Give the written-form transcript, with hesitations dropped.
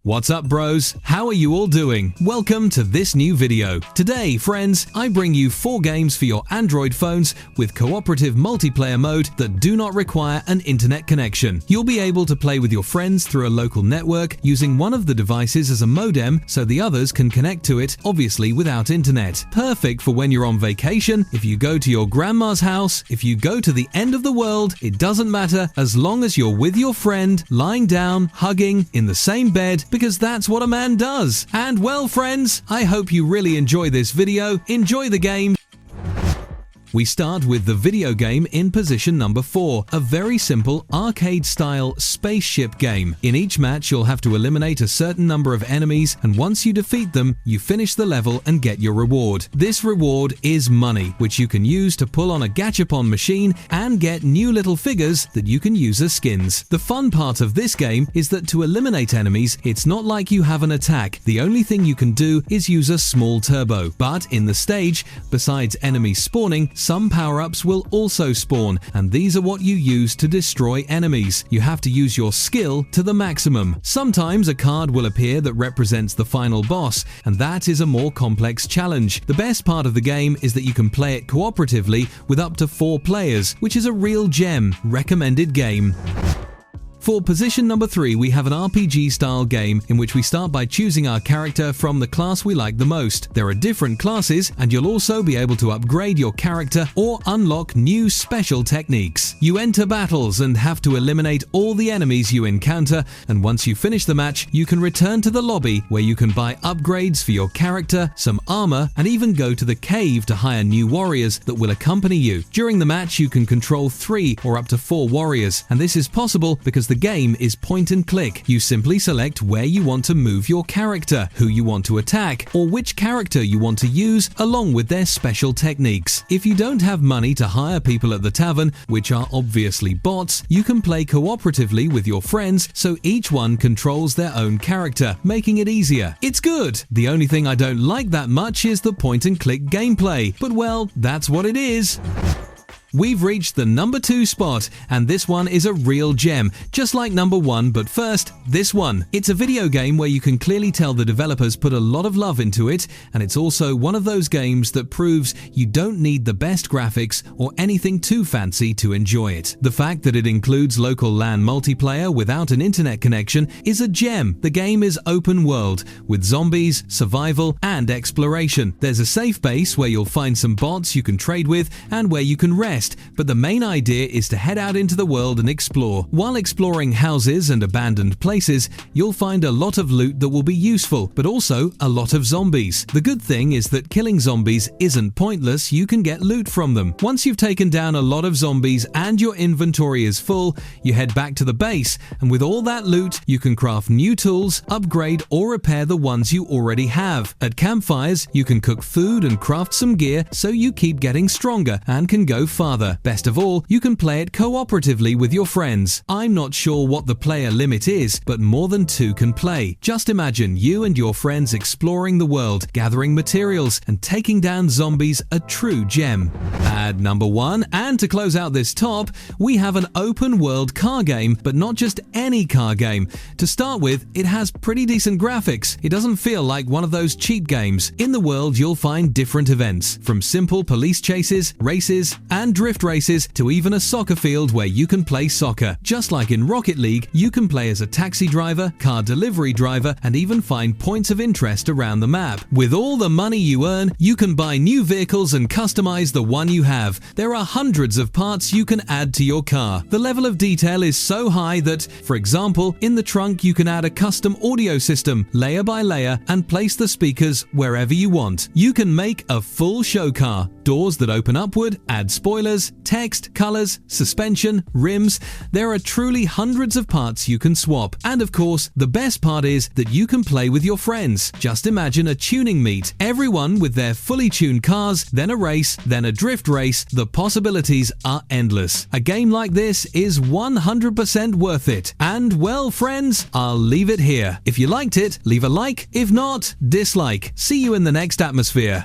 What's up, bros? How are you all doing? Welcome to this new video. Today, friends, I bring you 4 games for your Android phones with cooperative multiplayer mode that do not require an internet connection. You'll be able to play with your friends through a local network using one of the devices as a modem so the others can connect to it, obviously without internet. Perfect for when you're on vacation, if you go to your grandma's house, if you go to the end of the world, it doesn't matter as long as you're with your friend, lying down, hugging, in the same bed, because that's what a man does. And well, friends, I hope you really enjoy this video. Enjoy the game. We start with the video game in position number 4, a very simple arcade-style spaceship game. In each match, you'll have to eliminate a certain number of enemies, and once you defeat them, you finish the level and get your reward. This reward is money, which you can use to pull on a gachapon machine and get new little figures that you can use as skins. The fun part of this game is that to eliminate enemies, it's not like you have an attack. The only thing you can do is use a small turbo. But in the stage, besides enemies spawning, some power-ups will also spawn, and these are what you use to destroy enemies. You have to use your skill to the maximum. Sometimes a card will appear that represents the final boss, and that is a more complex challenge. The best part of the game is that you can play it cooperatively with up to 4 players, which is a real gem. Recommended game. For position number 3, we have an RPG-style game in which we start by choosing our character from the class we like the most. There are different classes, and you'll also be able to upgrade your character or unlock new special techniques. You enter battles and have to eliminate all the enemies you encounter, and once you finish the match, you can return to the lobby where you can buy upgrades for your character, some armor, and even go to the cave to hire new warriors that will accompany you. During the match, you can control 3 or up to 4 warriors, and this is possible because the game is point and click. You simply select where you want to move your character, who you want to attack, or which character you want to use along with their special techniques. If you don't have money to hire people at the tavern, which are obviously bots, you can play cooperatively with your friends so each one controls their own character, making it easier. It's good. The only thing I don't like that much is the point and click gameplay, but well, that's what it is. We've reached the number 2 spot, and this one is a real gem, just like number 1, but first, this one. It's a video game where you can clearly tell the developers put a lot of love into it, and it's also one of those games that proves you don't need the best graphics or anything too fancy to enjoy it. The fact that it includes local LAN multiplayer without an internet connection is a gem. The game is open world, with zombies, survival, and exploration. There's a safe base where you'll find some bots you can trade with and where you can rest. But the main idea is to head out into the world and explore. While exploring houses and abandoned places, you'll find a lot of loot that will be useful, but also a lot of zombies. The good thing is that killing zombies isn't pointless. You can get loot from them. Once you've taken down a lot of zombies and your inventory is full, you head back to the base, and with all that loot, you can craft new tools, upgrade or repair the ones you already have. At campfires, you can cook food and craft some gear so you keep getting stronger and can go farther. Best of all, you can play it cooperatively with your friends. I'm not sure what the player limit is, but more than 2 can play. Just imagine you and your friends exploring the world, gathering materials, and taking down zombies, a true gem. At number 1, and to close out this top, we have an open world car game, but not just any car game. To start with, it has pretty decent graphics. It doesn't feel like one of those cheap games. In the world, you'll find different events, from simple police chases, races, and drift races to even a soccer field where you can play soccer. Just like in Rocket League, you can play as a taxi driver, car delivery driver, and even find points of interest around the map. With all the money you earn, you can buy new vehicles and customize the one you have. There are hundreds of parts you can add to your car. The level of detail is so high that, for example, in the trunk you can add a custom audio system, layer by layer, and place the speakers wherever you want. You can make a full show car. Doors that open upward, add spoilers, text, colors, suspension, rims. There are truly hundreds of parts you can swap. And of course, the best part is that you can play with your friends. Just imagine a tuning meet. Everyone with their fully tuned cars, then a race, then a drift race. The possibilities are endless. A game like this is 100% worth it. And well, friends, I'll leave it here. If you liked it, leave a like. If not, dislike. See you in the next atmosphere.